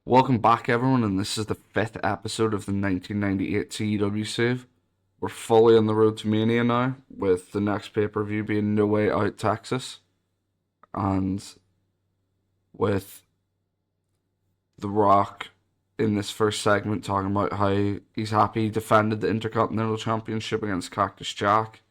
Welcome back, everyone, and this is the fifth episode of the 1998 TEW save. We're fully on the road to Mania now, with the next pay-per-view being No Way Out Texas, and with The Rock in this first segment talking about how he's happy he defended the Intercontinental Championship against Cactus Jack,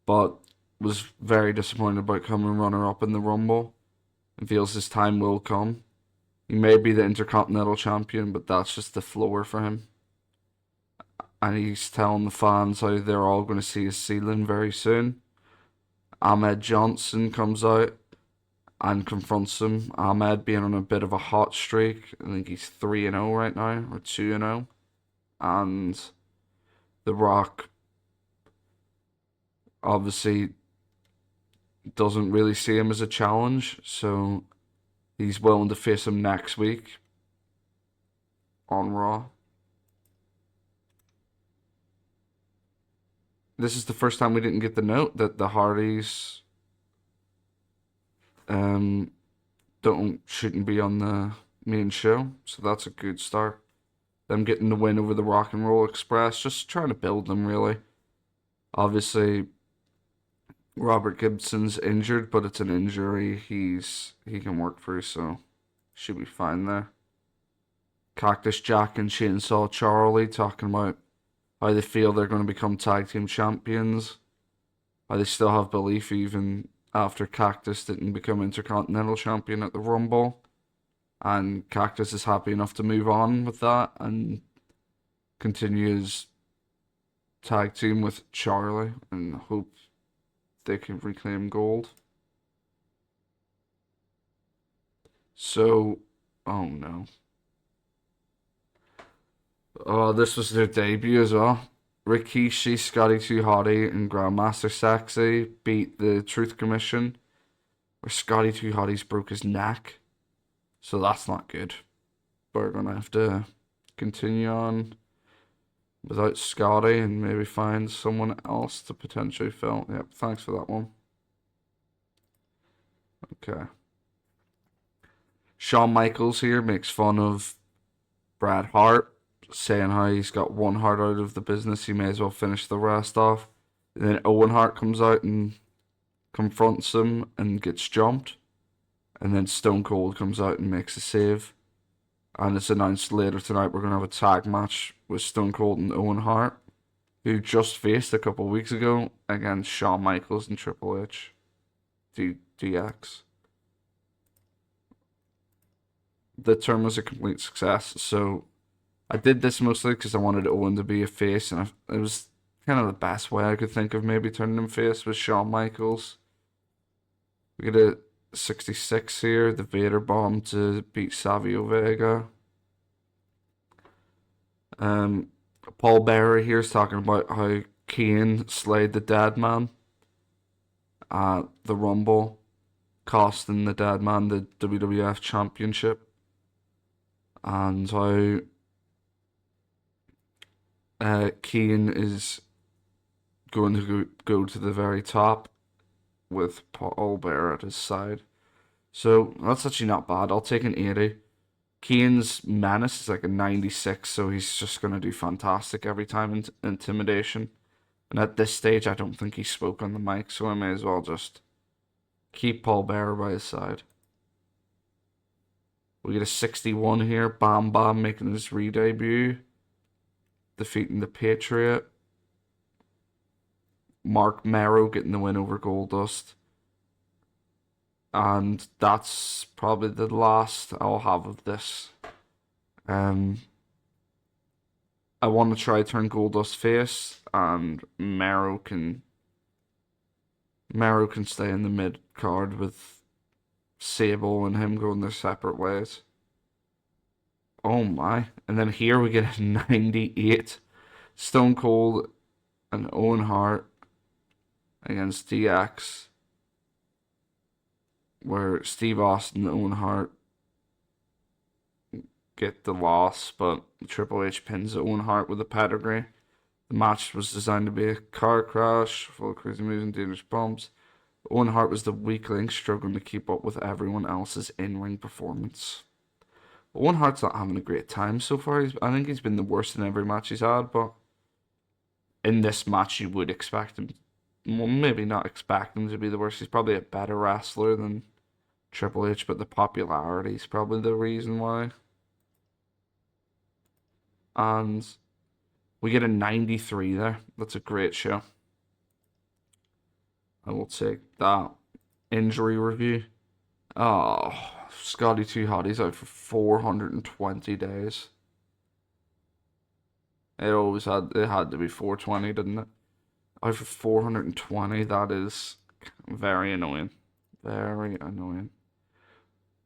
but was very disappointed about coming runner-up in the Rumble, and feels his time will come. He may be the Intercontinental Champion, but that's just the floor for him. And he's telling the fans how they're all going to see his ceiling very soon. Ahmed Johnson comes out and confronts him. Ahmed being on a bit of a hot streak. I think he's 3-0 right now, or 2-0. And The Rock obviously doesn't really see him as a challenge, so he's willing to face him next week on Raw. This is the first time we didn't get the note that the Hardys shouldn't be on the main show, so that's a good start. Them getting the win over the Rock and Roll Express, just trying to build them really. Obviously, Robert Gibson's injured, but it's an injury he can work through, so should be fine there. Cactus Jack and Chainsaw Charlie talking about how they feel they're going to become tag team champions, how they still have belief even after Cactus didn't become Intercontinental Champion at the Rumble, and Cactus is happy enough to move on with that and continue his tag team with Charlie and hope they can reclaim gold. So, oh no. Oh, this was their debut as well. Rikishi, Scotty 2 Hotty, and Grandmaster Sexy beat the Truth Commission, where Scotty 2 Hotties broke his neck. So that's not good. But we're gonna have to continue on without Scotty and maybe find someone else to potentially fill. Yep, thanks for that one. Okay. Shawn Michaels here makes fun of Bret Hart, saying how he's got one heart out of the business, he may as well finish the rest off. And then Owen Hart comes out and confronts him and gets jumped. And then Stone Cold comes out and makes a save. And it's announced later tonight we're going to have a tag match with Stone Cold and Owen Hart, who just faced a couple of weeks ago against Shawn Michaels and Triple H. DX. The term was a complete success, so I did this mostly because I wanted Owen to be a face, and it was kind of the best way I could think of maybe turning him face was Shawn Michaels. We get a 66 here, the Vader Bomb to beat Savio Vega. Paul Bearer here is talking about how Kane slayed the Dead Man at the Rumble, costing the Dead Man the WWF Championship, and how Kane is going to go to the very top with Paul Bearer at his side. So that's actually not bad. I'll take an 80. Kane's menace is like a 96, so he's just going to do fantastic every time in intimidation. And at this stage, I don't think he spoke on the mic, so I may as well just keep Paul Bearer by his side. We get a 61 here. Bam Bam making his re-debut, defeating the Patriot. Mark Merrow getting the win over Goldust. And that's probably the last I'll have of this. I want to try turn Goldust face, and Merrow can stay in the mid card with Sable and him going their separate ways. Oh my. And then here we get a 98. Stone Cold and Owen Hart against DX, where Steve Austin and Owen Hart get the loss, but Triple H pins Owen Hart with a pedigree. The match was designed to be a car crash, full of crazy moves and dangerous bumps. Owen Hart was the weak link, struggling to keep up with everyone else's in-ring performance. Owen Hart's not having a great time so far. I think he's been the worst in every match he's had, but in this match you would expect him, well, maybe not expect him to be the worst. He's probably a better wrestler than Triple H, but the popularity is probably the reason why. And we get a 93 there. That's a great show. I will take that. Injury review. Oh, Scotty Too Hotty's out for 420 days. It had to be 420, didn't it? Out for 420. That is very annoying. Very annoying.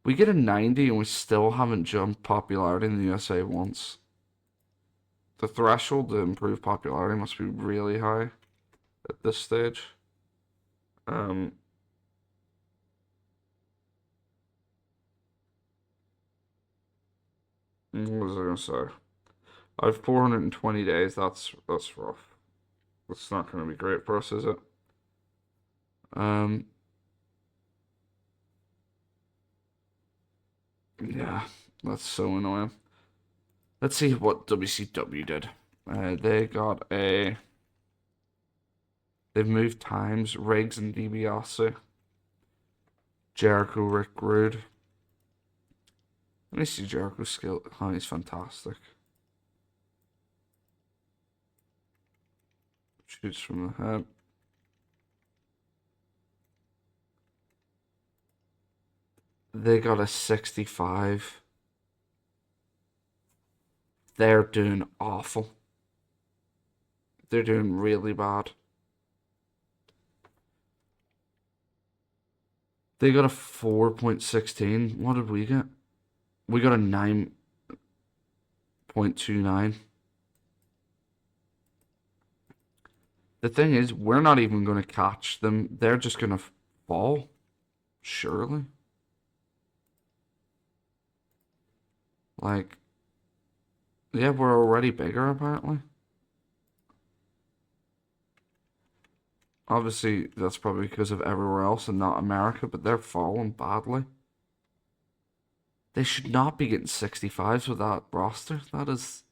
We get a 90 and we still haven't jumped popularity in the USA once. The threshold to improve popularity must be really high at this stage. What was I gonna say? I have 420 days. That's rough. That's not gonna be great for us, is it? Um, yeah, that's so annoying. Let's see what WCW did. They got a. They've moved times. Riggs and DiBiase. Jericho, Rick Rude. Let me see Jericho's skill. Oh, he's fantastic. Shoots from the head. They got a 65. They're doing awful. They're doing really bad. They got a 4.16. What did we get? We got a 9.29. The thing is, we're not even going to catch them. They're just going to fall. Surely. Like, yeah, we're already bigger, apparently. Obviously, that's probably because of everywhere else and not America, but they're falling badly. They should not be getting 65s with that roster. That is.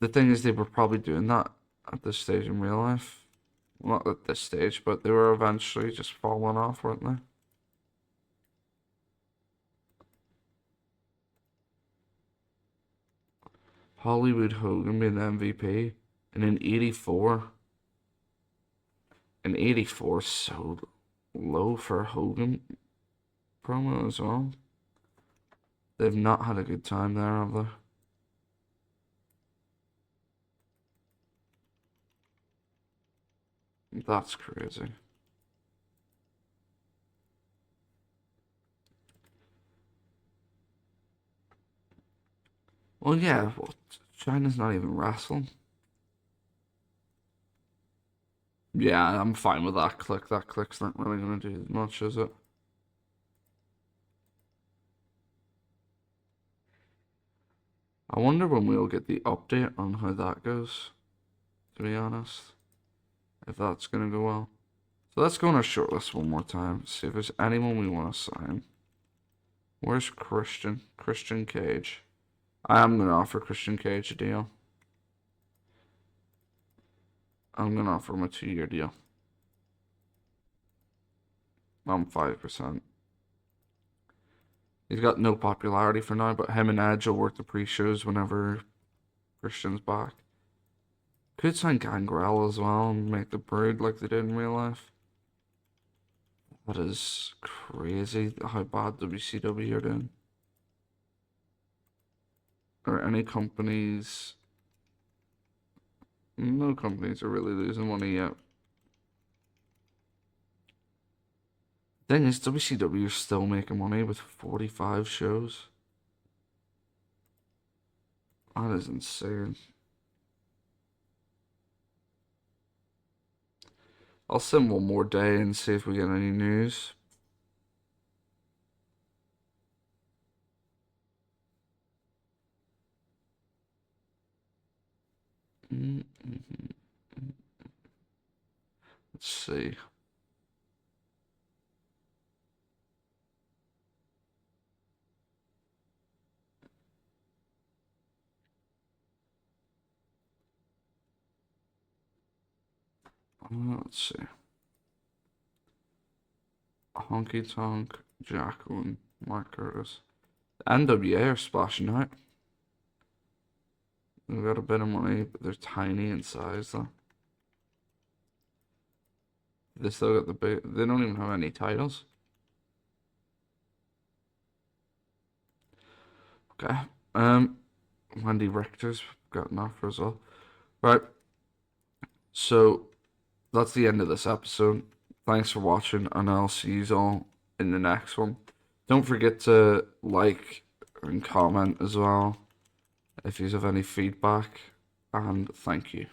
The thing is, they were probably doing that at this stage in real life. Well, not at this stage, but they were eventually just falling off, weren't they? Hollywood Hogan being the MVP and an 84. An 84 is so low for a Hogan promo as well. They've not had a good time there, have they? That's crazy. Well, yeah, well, China's not even wrestling. Yeah, I'm fine with that click. That click's not really going to do much, is it? I wonder when we'll get the update on how that goes, to be honest. If that's going to go well. So let's go on our shortlist one more time. See if there's anyone we want to sign. Where's Christian? Christian Cage. I am going to offer Christian Cage a deal. I'm going to offer him a 2-year deal. I'm 5%. He's got no popularity for now, but him and Edge will work the pre-shows whenever Christian's back. Could sign Gangrel as well and make the Brood like they did in real life. That is crazy how bad WCW are doing. Or any companies. No companies are really losing money yet. Thing is, WCW is still making money with 45 shows. That is insane. I'll send one more day and see if we get any news. Let's see. Let's see. Honky Tonk, Jacqueline, Mark Curtis. NWA are splashing out. They've got a bit of money, but they're tiny in size though. They still got the big. They don't even have any titles. Okay. Wendy Richter's got an offer as well. Right. So that's the end of this episode. Thanks for watching, and I'll see you all in the next one. Don't forget to like and comment as well if you have any feedback, and thank you.